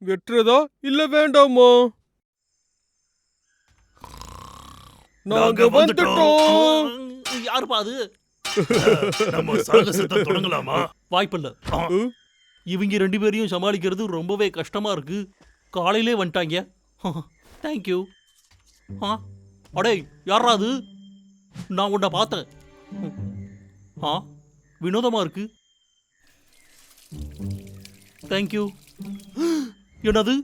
வெட்டுறதா இல்ல வேண்டாமா? நாங்க வந்துட்டோம். யாருப்பா அது? நம்ம சாகசத்தை தொடங்கலாமா? வாய்ப்பில்ல. இவங்க 2 பேரையும் சமாளிக்கிறது ரொம்பவே கஷ்டமா இருக்கு. காலையிலே வந்துட்டாங்க. தேங்க்யூ. அடே யாரா அது? நான் உன்னை பார்த்தேன். வினோதமா இருக்கு. தேங்க்யூ. என்னது?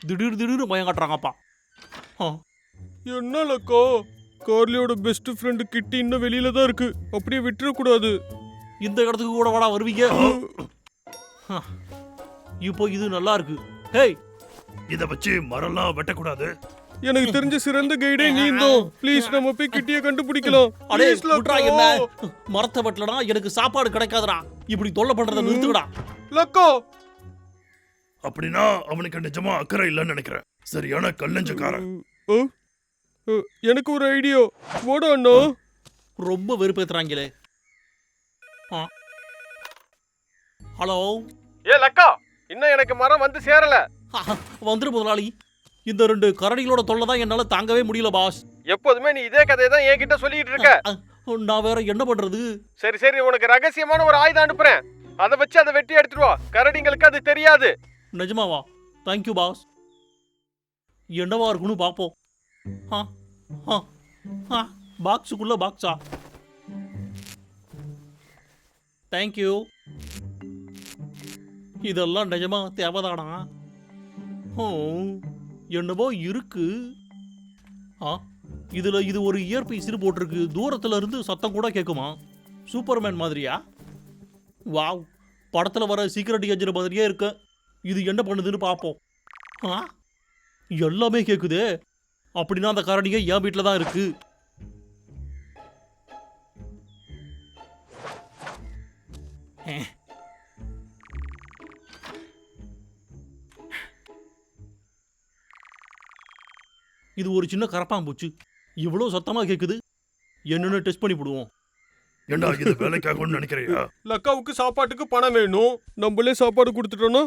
திடீர் பயம் காட்டுறாங்கப்பா. என்ன லக்கா? கார்லியோட பெஸ்ட் ஃப்ரெண்ட் கிட்டி இன்னும் வெளியில தான் இருக்கு. அப்படியே விட்டுற கூடாது. இந்த இடத்துக்கு கூட வாடா வருவீங்க. இப்போ இது நல்லா இருக்கு. ஹேய், இத வச்சு மரம்லாம் வெட்டக்கூடாது. எனக்கு தெரிஞ்ச சிறந்த கைடே நீ தான். ப்ளீஸ் நம்ம போய் கிட்டிய கண்டுபிடிக்கலாம். அடே Please, விட்றா லக்கா. என்ன? மரத்தை வெட்டலனா எனக்கு சாப்பாடு கிடைக்காதுடா. இப்படி தொல்லை பண்றத நிறுத்துக்கடா. லக்கா அப்படின்னா அவனுக்கு நிஜமா அக்கறை இல்லைன்னு நினைக்கிறேன். சரியான கல்லஞ்சக்காரன். எனக்கு ஒரு ஐடியா. வாடா அண்ணா. ரொம்ப வெறுப்பேத்துறாங்களே. ஹலோ. லக்கா, இன்னும் எனக்கு மரம் வந்து சேரல. வந்துரு முதலாளி. இந்த 2 கரடிகளோட தொல்லை தான் என்னால தாங்கவே முடியல பாஸ். எப்போதுமே நீ இதே கதையை தான் என்கிட்ட சொல்லிட்டு இருக்க. நான் வேற என்ன பண்றது? சரி உனக்கு ரகசியமான ஒரு ஆயுதம் அனுப்புறேன். அதை வச்சு அதை வெட்டி எடுத்துட்டு வா. கரடிங்களுக்கு அது தெரியாது. நிஜமாவா? Thank you boss. என்னவா இருக்குன்னு பாப்போம். பாக்ஸுக்குள்ள பாக்ஸா? தேங்க்யூ. இதெல்லாம் நிஜமா தேவைதானா? என்னவோ இருக்கு. இதுல இது ஒரு இயற்பீஸ் போட்டிருக்கு. தூரத்துல இருந்து சத்தம் கூட கேட்குமா? சூப்பர்மேன் மாதிரியா? வாவ், படத்துல வர சீக்ரெட் ஏஜென்ட் மாதிரியே இருக்கு. இது என்ன பண்ணுதுன்னு பார்ப்போம். எல்லாமே கேக்குதே. அப்படின்னா அந்த கரடிங்க என் வீட்டில் தான் இருக்கு. இது ஒரு சின்ன கரப்பாம்பூச்சு. இவ்வளவு சத்தமா கேக்குது. என்னன்னு டெஸ்ட் பண்ணி விடுவோம். என்ன இது வேலைக்காகும்னு நினைக்கிறியா? லக்காவுக்கு சாப்பாட்டுக்கு பணம் வேணும். நம்மளே சாப்பாடு கொடுத்துட்டோம்னா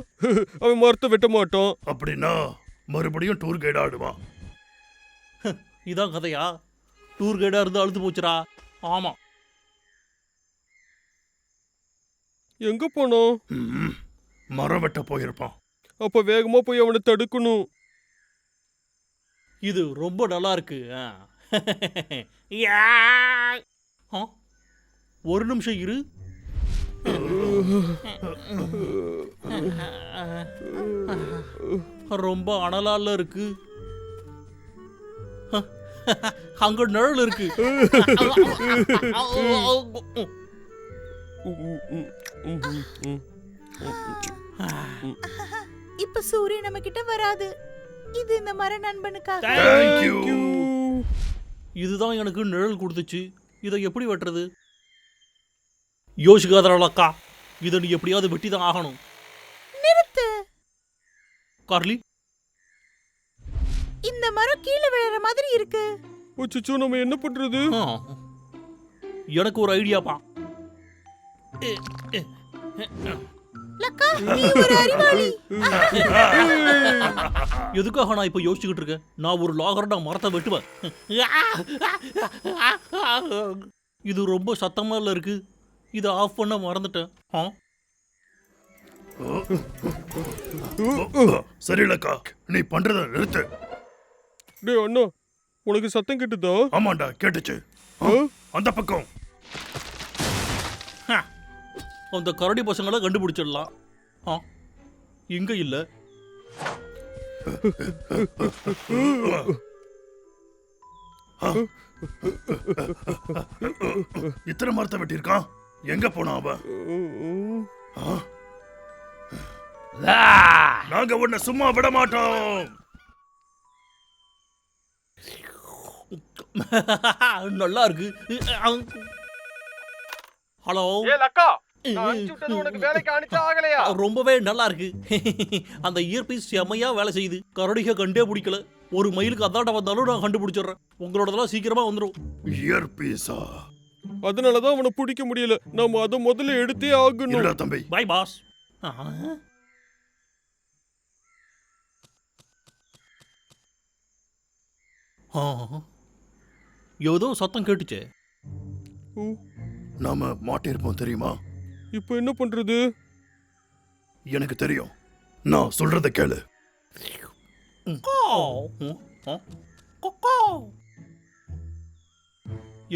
அவன் மரத்தை வெட்ட மாட்டான். அப்படின்னா மறுபடியும் டூர் கைட் ஆடுவான். இதான் கதையா? டூர் கைடா இருந்து அழுத்து போச்சுரா. ஆமா. எங்க போனோம்? மரம் வெட்ட போயிருப்பான். அப்ப வேகமா போய் அவனை தடுக்கணும். இது ரொம்ப நல்லா இருக்கு. ஒரு நிமிஷம் இரு. ரொம்ப அனலால இருக்கு. அங்க நிழல் இருக்கு. இப்ப சூரியன் நம்ம கிட்ட வராது. இது இந்த மர நண்பனுக்காக. இதுதான் எனக்கு நிழல் கொடுத்துச்சு. இதை எப்படி வெட்டுறது? யோசிக்காதக்கா. இதை நீ எப்படியாவது வெட்டி தான் ஆகணும். நிறுத்து கார்லி. இந்த மரம் கீழே விழற மாதிரி இருக்கு. அச்சச்சோ, நம்ம என்ன பண்றது? எனக்கு ஒரு ஐடியாப்பா. லக்கா, நீ ஒரு அறிவாளி. எதுக்காக நான் இப்ப யோசிச்சுக்கிட்டு இருக்கேன்? நான் ஒரு லாகர்டா மரத்தை வெட்டுவேன். இது ரொம்ப சத்தமா இருக்கு. இதை ஆஃப் பண்ண மறந்துட்டேன். சரி லக்கா, நீ பண்றத நிறுத்து. டேய் அண்ணா, உனக்கு சத்தம் கேட்டுதா? ஆமாண்டா, கேட்டுச்சு. அந்த பக்கம் அந்த கரடி பசங்களை கண்டுபிடிச்சிடலாம். இங்க இல்ல. இத்தனை மரத்தை வெட்டியிருக்கான். எங்க போனா அவன்? நாங்க உன்னை சும்மா விட மாட்டோம். நல்லா இருக்கு. ஹலோ. லக்கா, உனக்கு வேலைக்கு அனுப்பிச்சா ஆகலையா? ரொம்பவே நல்லா இருக்கு. அந்த இயற்பீஸ் செம்மையா வேலை செய்யுது. கரடிக கண்டே பிடிக்கல. ஒரு மைலுக்கு அதாண்ட வந்தாலும் நான் கண்டுபிடிச்சிடுறேன். உங்களோடதெல்லாம் சீக்கிரமா வந்துடும். இயற்பீஸா? அதனாலதான் அவனை பிடிக்க முடியல. நாம அதை முதல்ல எடுத்தே ஆகணும். இல்லடா தம்பி. Bye boss. ஏதோ சத்தம் கேட்டுச்சே. நாம மாட்டிருப்போம் தெரியுமா? இப்போ என்ன பண்றது? எனக்கு தெரியும். நான் சொல்றத கேளு.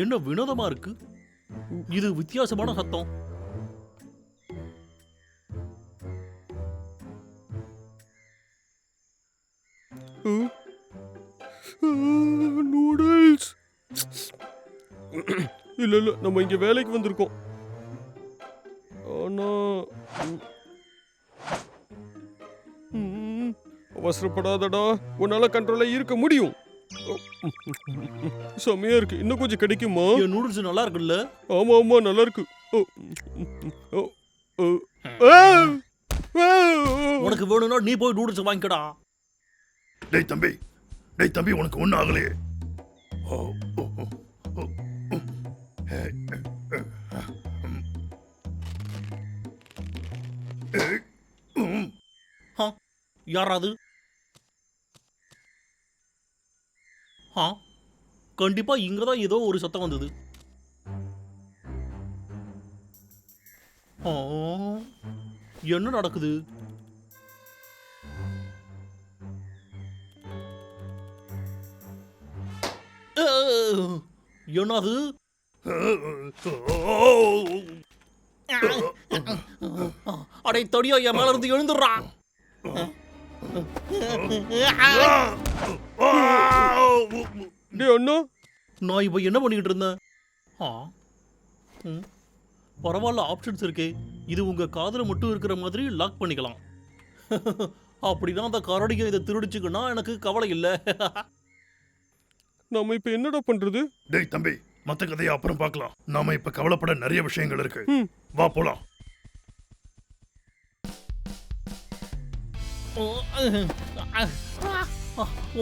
என்ன வினோதமா இருக்கு. இது வித்தியாசமான சத்தம். நூடுல்ஸ். இல்ல நம்ம இங்க வேலைக்கு வந்திருக்கோம். ஆனா அவசரப்படாதடா, உன்னால கண்ட்ரோலா இருக்க முடியும். செமையா இருக்கு. இன்னும் கொஞ்சம் கிடைக்குமா? என் நூடுல்ஸ் நல்லா இருக்குல்ல? ஆமா ஆமா நல்லா இருக்கு. உனக்கு வேணும்னா நீ போய் நூடுல்ஸ் வாங்கிக்கடா. டேய் தம்பி உனக்கு ஒன்றும் ஆகலையே. யாராது? கண்டிப்பா இங்கதான் ஏதோ ஒரு சத்தம் வந்தது. என்ன நடக்குது? என்னது? அடே தடியா, என் மேல இருந்து எழுந்துடுறான். அண்ணா, நான் இப்ப என்ன பண்ணிக்கிட்டு இருந்தேன்? பரவாயில்ல, ஆப்ஷன்ஸ் இருக்கே. இது உங்க காதுல மட்டும் இருக்கிற மாதிரி லாக் பண்ணிக்கலாம். அப்படிதான் அந்த கரடியை இதை திருடிச்சுக்குன்னா எனக்கு கவலை இல்லை. நாம இப்ப என்னடா பண்றது? டேய் தம்பி, மத்த கதையை அப்புறம் பார்க்கலாம். நாம இப்ப கவலைப்பட நிறைய விஷயங்கள் இருக்கு. வா போலாம்.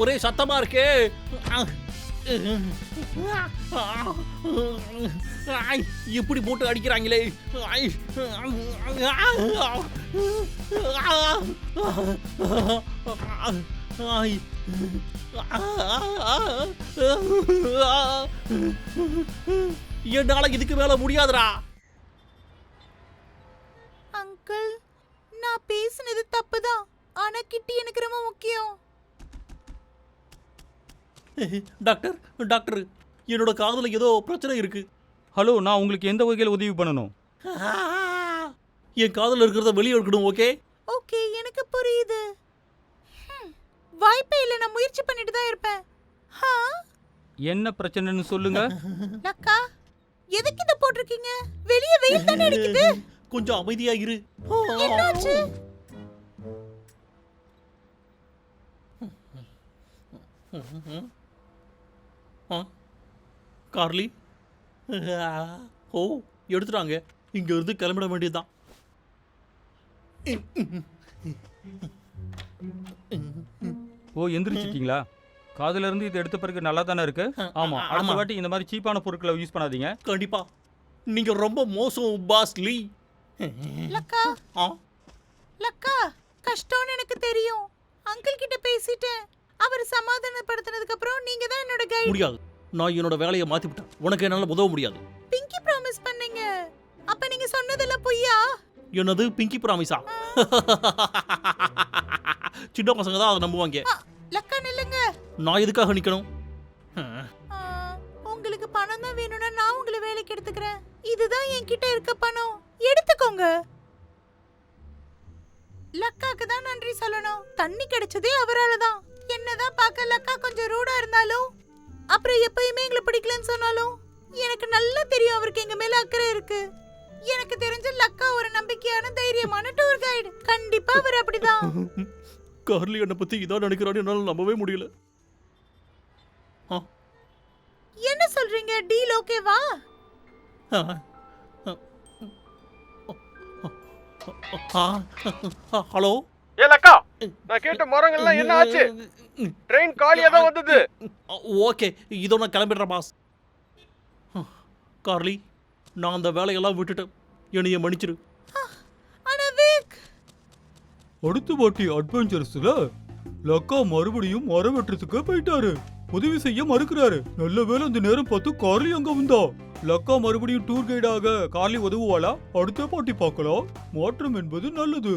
ஒரே சத்தமா இருக்கே. இப்படி போட்டு அடிக்கிறாங்களே. என்னால இதுக்கு மேல முடியாதுடா. அங்கிள், நான் பேசினது தப்புதான். ஆனா கிட்டி எனக்கு ரொம்ப முக்கியம். டாக்டர், என்னோட காதுல ஏதோ பிரச்சனை இருக்கு. ஹலோ, நான் உங்களுக்கு எந்த வகையில் உதவி பண்ணணும்? என் காதுல இருக்கிறத வெளியே எடுக்கணும். ஓகே ஓகே, எனக்கு புரியுது. வாய்ப்பே இல்லை, நான் முயற்சி பண்ணிட்டு தான் இருப்பேன். என்ன பிரச்சனைன்னு சொல்லுங்க. லக்கா, எதுக்கு இத போட்டிருக்கீங்க? வெளியே வெயில் தானே அடிக்குது. கொஞ்சம் அமைதியா இரு. என்னாச்சு? கார்லி, எடுத்துட்டாங்க. இங்க இருந்து கிளம்பிட வேண்டியதுதான். எந்திரிச்சிட்டீங்களா? காதுல இருந்து இது எடுத்த பிறகு நல்லா தானே இருக்கு. ஆமா, அடுத்த வாட்டி இந்த மாதிரி சீப்பான பொருட்களை யூஸ் பண்ணாதீங்க. கண்டிப்பா. நீங்க ரொம்ப மோசம் பாஸ்லி. லக்கா, லக்கா, கஷ்டம்னு எனக்கு தெரியும். அங்கிள் கிட்ட பேசிட்டேன். அவர் சமாதானப்படுத்தினதுக்கு அப்புறம் நீங்க தான் என்னோட கைட். முடியாது, நான் என்னோட வேலையை மாத்தி விட்டேன். உனக்கு என்னால உதவ முடியாது. பிங்கி ப்ராமிஸ் பண்ணீங்க. அப்ப நீங்க சொன்னதெல்லாம் பொய்யா? என்னது பிங்கி ப்ராமிஸா? சின்ன பசங்க தான் அதை நம்புவாங்க. லக்கா நில்லுங்க. நான் எதுக்காக நிக்கணும்? உங்களுக்கு பணம் தான் வேணும்னா நான் உங்களை வேலைக்கு எடுத்துக்கிறேன். இதுதான் என்கிட்ட இருக்க பணம், எடுத்துக்கோங்க. லக்காக்கு தான் நன்றி சொல்லணும். தண்ணி கிடைச்சதே அவரால தான். என்னதான் பார்க்க லக்கா கொஞ்சம் ரூடா இருந்தாலும், அப்புறம் எப்பயுமே எங்களை பிடிக்கலன்னு சொன்னாலும், எனக்கு நல்லா தெரியும் அவருக்கு எங்க மேல அக்கறை இருக்கு. எனக்கு தெரிஞ்ச லக்கா ஒரு நம்பிக்கையான தைரியமான டூர் கைடு. கண்டிப்பா அவர் அப்படிதான். கார்லி என்னை பத்தி இதான் நினைக்கிறான்னு என்னால நம்பவே முடியல. என்ன சொல்றீங்க? டீல் ஓகேவா? ஹலோ, லக்கா, நான் கேட்ட மரங்கள்லாம் என்ன ஆச்சு? ட்ரெயின் காலியா தான் வந்தது. ஓகே, இதோ நான் கிளம்பிடுறேன் பாஸ். கார்லி, நான் அந்த வேலையெல்லாம் விட்டுட்டேன். என்னைய மன்னிச்சிரு. ஆனா விக், அடுத்த வாட்டி அட்வென்ச்சர்ஸ்ல லக்கா மறுபடியும் மரம் வெட்டுறதுக்கு போயிட்டாரு. உதவி செய்ய மறுக்கிறாரு. நல்ல வேளை அந்த நேரம் பார்த்து கார்லி அங்க வந்தா. லக்கா மறுபடியும் டூர் கைடாக கார்லி உதவுவாளா? அடுத்த பாட்டி பார்க்கலாம். மாற்றம் என்பது நல்லது.